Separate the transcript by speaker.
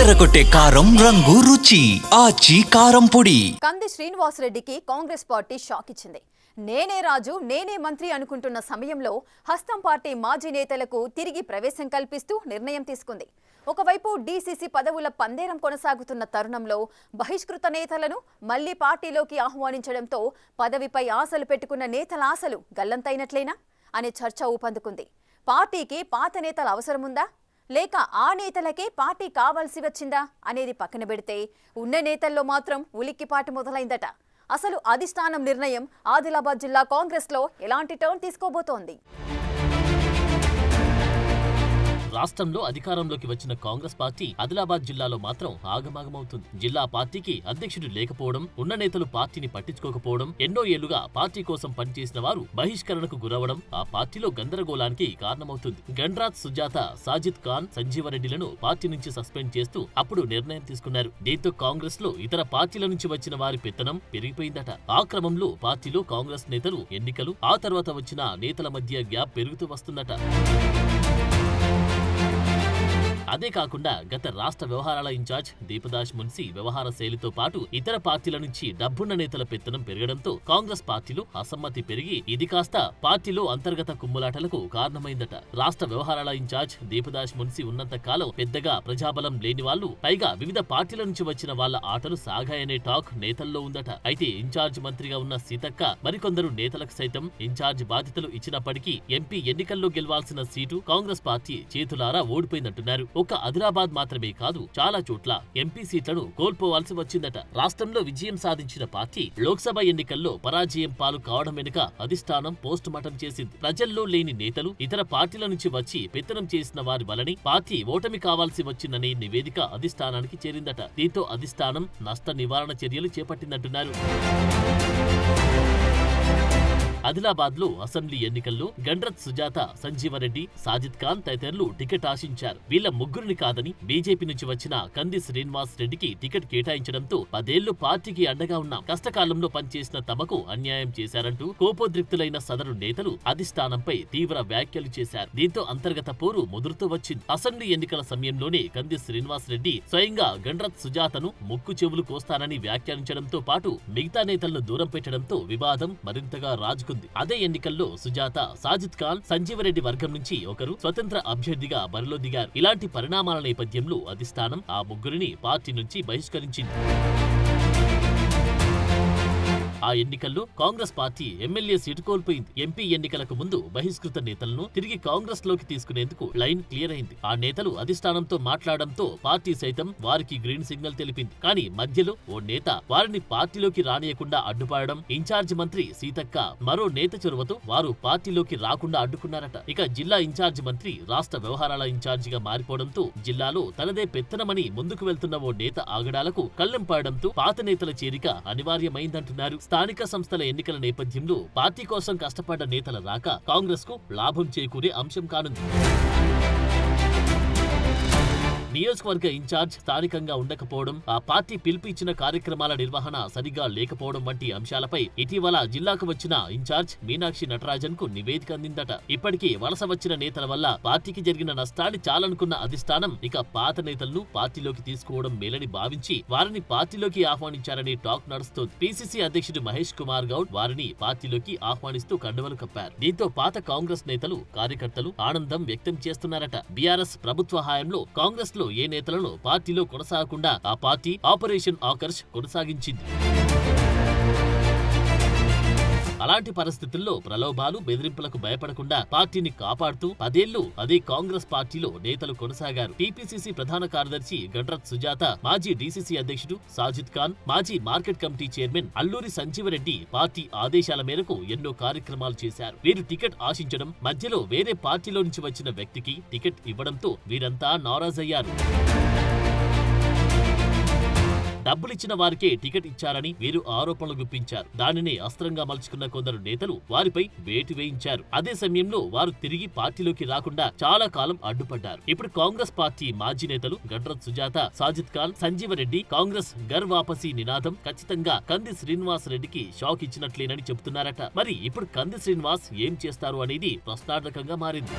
Speaker 1: అదరగొట్టే కారం రంగు రుచి ఆచి కారం పొడి.
Speaker 2: కంది శ్రీనివాస్ రెడ్డికి కాంగ్రెస్ పార్టీ షాక్ ఇచ్చింది. నేనే రాజు నేనే మంత్రి అనుకుంటున్న సమయంలో హస్తం పార్టీ మాజీ నేతలకు తిరిగి ప్రవేశం కల్పిస్తూ నిర్ణయం తీసుకుంది. ఒకవైపు డీసీసీ పదవుల పందేరం కొనసాగుతున్న తరుణంలో బహిష్కృత నేతలను మళ్లీ పార్టీలోకి ఆహ్వానించడంతో పదవిపై ఆశలు పెట్టుకున్న నేతల ఆశలు గల్లంతైనట్లేనా అనే చర్చ ఊపందుకుంది. పార్టీకి పాత నేతల అవసరముందా లేక ఆ నేతలకే పార్టీ కావాల్సి వచ్చిందా అనేది పక్కన పెడితే ఉన్న నేతల్లో మాత్రం ఉలిక్కిపాటు మొదలైందట. అసలు అధిష్టానం నిర్ణయం ఆదిలాబాద్ జిల్లా కాంగ్రెస్లో ఎలాంటి టర్న్ తీసుకోబోతోంది?
Speaker 3: రాష్ట్రంలో అధికారంలోకి వచ్చిన కాంగ్రెస్ పార్టీ ఆదిలాబాద్ జిల్లాలో మాత్రం ఆగమాగమవుతుంది. జిల్లా పార్టీకి అధ్యక్షుడు లేకపోవడం, ఉన్న నేతలు పార్టీని పట్టించుకోకపోవడం, ఎన్నో ఏళ్లుగా పార్టీ కోసం పనిచేసిన వారు బహిష్కరణకు గురవడం ఆ పార్టీలో గందరగోళానికి కారణమవుతుంది. గండ్రాత్ సుజాత, సాజిద్ ఖాన్, సంజీవరెడ్డిలను పార్టీ నుంచి సస్పెండ్ చేస్తూ అప్పుడు నిర్ణయం తీసుకున్నారు. దీంతో కాంగ్రెస్ లో ఇతర పార్టీల నుంచి వచ్చిన వారి పెత్తనం పెరిగిపోయిందట. ఆ క్రమంలో పార్టీలో కాంగ్రెస్ నేతలు, ఎన్నికలు, ఆ తర్వాత వచ్చిన నేతల మధ్య గ్యాప్ పెరుగుతూ వస్తుందట. అదే కాకుండా గత రాష్ట్ర వ్యవహారాల ఇన్ఛార్జ్ దీపదాస్ మున్సి వ్యవహార శైలితో పాటు ఇతర పార్టీల నుంచి డబ్బున్న నేతల పెత్తనం పెరగడంతో కాంగ్రెస్ పార్టీలో అసమ్మతి పెరిగి ఇది కాస్త పార్టీలో అంతర్గత కుమ్ములాటలకు కారణమైందట. రాష్ట్ర వ్యవహారాల ఇన్ఛార్జ్ దీపదాస్ మున్సి ఉన్నంత కాలం పెద్దగా ప్రజాబలం లేని వాళ్లు, పైగా వివిధ పార్టీల నుంచి వచ్చిన వాళ్ల ఆటలు సాగాయనే టాక్ నేతల్లో ఉందట. అయితే ఇన్ఛార్జ్ మంత్రిగా ఉన్న సీతక్క మరికొందరు నేతలకు సైతం ఇన్ఛార్జ్ బాధ్యతలు ఇచ్చినప్పటికీ ఎంపీ ఎన్నికల్లో గెలవాల్సిన సీటు కాంగ్రెస్ పార్టీ చేతులారా ఓడిపోయిందంటున్నారు. ఒక్క ఆదిలాబాద్ మాత్రమే కాదు, చాలా చోట్ల ఎంపీ సీట్లను కోల్పోవాల్సి వచ్చిందట. రాష్ట్రంలో విజయం సాధించిన పార్టీ లోక్సభ ఎన్నికల్లో పరాజయం పాలు కావడం వెనుక అధిష్టానం పోస్ట్ మార్టం చేసింది. ప్రజల్లో లేని నేతలు ఇతర పార్టీల నుంచి వచ్చి పెత్తనం చేసిన వారి వలని పార్టీ ఓటమి కావాల్సి వచ్చిందనే నివేదిక అధిష్టానానికి చేరిందట. దీంతో అధిష్టానం నష్ట నివారణ చర్యలు చేపట్టిందంటున్నారు. ఆదిలాబాద్ లో అసెంబ్లీ ఎన్నికల్లో గండ్రత్ సుజాత, సంజీవరెడ్డి, సాజిద్ ఖాన్ తదితరులు టికెట్ ఆశించారు. వీళ్ల ముగ్గురిని కాదని బీజేపీ నుంచి వచ్చిన కంది శ్రీనివాస్ రెడ్డికి టికెట్ కేటాయించడంతో 10 ఏళ్లు పార్టీకి అండగా ఉన్న కష్టకాలంలో పనిచేసిన తమకు అన్యాయం చేశారంటూ కోపోద్రిక్తులైన సదరు నేతలు అధిష్టానంపై తీవ్ర వ్యాఖ్యలు చేశారు. దీంతో అంతర్గత పోరు ముదురుతూ వచ్చింది. అసెంబ్లీ ఎన్నికల సమయంలోనే కంది శ్రీనివాస్ రెడ్డి స్వయంగా గండ్రత్ సుజాతను ముక్కు చెవులు కోస్తానని వ్యాఖ్యానించడంతో పాటు మిగతా నేతలను దూరం పెట్టడంతో వివాదం మరింతగా రాజుకుంది. అదే ఎన్నికల్లో సుజాత, సాజిద్ ఖాన్, సంజీవరెడ్డి వర్గం నుంచి ఒకరు స్వతంత్ర అభ్యర్థిగా బరిలో దిగారు. ఇలాంటి పరిణామాల నేపథ్యంలో అధిష్టానం ఆ ముగ్గురిని పార్టీ నుంచి బహిష్కరించింది. ఆ ఎన్నికల్లో కాంగ్రెస్ పార్టీ ఎమ్మెల్యే సీటు కోల్పోయింది. ఎంపీ ఎన్నికలకు ముందు బహిష్కృత నేతలను తిరిగి కాంగ్రెస్ లోకి తీసుకునేందుకు లైన్ క్లియర్ అయింది. ఆ నేతలు అధిష్టానంతో మాట్లాడడంతో పార్టీ సైతం వారికి గ్రీన్ సిగ్నల్ తెలిపింది. కానీ మధ్యలో ఓ నేత వారిని పార్టీలోకి రానియకుండా అడ్డుపడడం, ఇన్ఛార్జ్ మంత్రి సీతక్క మరో నేత చొరవతో వారు పార్టీలోకి రాకుండా అడ్డుకున్నారట. ఇక జిల్లా ఇన్ఛార్జ్ మంత్రి రాష్ట్ర వ్యవహారాల ఇన్ఛార్జిగా మారిపోవడంతో జిల్లాలో తనదే పెత్తనమని ముందుకు వెళ్తున్న ఓ నేత ఆగడాలకు కళ్లెం పడడంతో పాత నేతల చేరిక అనివార్యమైందంటున్నారు. స్థానిక సంస్థల ఎన్నికల నేపథ్యంలో పార్టీ కోసం కష్టపడ్డ నేతల రాక కాంగ్రెస్ కు లాభం చేకూరే అంశం కానుంది. నియోజకవర్గ ఇన్ఛార్జ్ స్థానికంగా ఉండకపోవడం, ఆ పార్టీ పిలుపు ఇచ్చిన కార్యక్రమాల నిర్వహణ సరిగా లేకపోవడం వంటి అంశాలపై ఇటీవల జిల్లాకు వచ్చిన ఇన్ఛార్జ్ మీనాక్షి నటరాజన్ కు నివేదిక అందిందట. ఇప్పటికీ వలస వచ్చిన నేతల వల్ల పార్టీకి జరిగిన నష్టాన్ని చాలనుకున్న అధిష్టానం ఇక పాత నేతలను పార్టీలోకి తీసుకోవడం మేలని భావించి వారిని పార్టీలోకి ఆహ్వానించారనే టాక్ నడుస్తోంది. పీసీసీ అధ్యక్షుడు మహేష్ కుమార్ గౌడ్ వారిని పార్టీలోకి ఆహ్వానిస్తూ కండువలు కప్పారు. దీంతో పాత కాంగ్రెస్ నేతలు, కార్యకర్తలు ఆనందం వ్యక్తం చేస్తున్నారట. బీఆర్ఎస్ ప్రభుత్వ హయాంలో కాంగ్రెస్ లో ఏ నేతలను పార్టీలో కొనసాగకుండా ఆ పార్టీ ఆపరేషన్ ఆకర్ష్ కొనసాగించింది. అలాంటి పరిస్థితుల్లో ప్రలోభాలు, బెదిరింపులకు భయపడకుండా పార్టీని కాపాడుతూ 10 ఏళ్లు అదే కాంగ్రెస్ పార్టీలో నేతలు కొనసాగారు. టీపీసీసీ ప్రధాన కార్యదర్శి గండ్రత్ సుజాత, మాజీ డీసీసీ అధ్యక్షుడు సాజిద్ ఖాన్, మాజీ market committee chairman Alluri Sanjeevareddy party ఆదేశాల మేరకు ఎన్నో కార్యక్రమాలు చేశారు. వీరు టికెట్ ఆశించడం, మధ్యలో వేరే పార్టీలో నుంచి వచ్చిన వ్యక్తికి టికెట్ ఇవ్వడంతో వీరంతా నారాజయ్యారు. డబ్బులిచ్చిన వారికే టికెట్ ఇచ్చారని వీరు ఆరోపణలు గుప్పించారు. దానిని అస్త్రంగా మలుచుకున్న కొందరు నేతలు వారిపై వేటు వేయించారు. అదే సమయంలో వారు తిరిగి పార్టీలోకి రాకుండా చాలా కాలం అడ్డుపడ్డారు. ఇప్పుడు కాంగ్రెస్ పార్టీ మాజీ నేతలు గండ్రత్ సుజాత, సాజిద్ ఖాన్, సంజీవరెడ్డి కాంగ్రెస్ గర్ వాపసీ నినాదం ఖచ్చితంగా కంది శ్రీనివాస్ రెడ్డికి షాక్ ఇచ్చినట్లేనని చెబుతున్నారట. మరి ఇప్పుడు కంది శ్రీనివాస్ ఏం చేస్తారు అనేది ప్రశ్నార్థకంగా మారింది.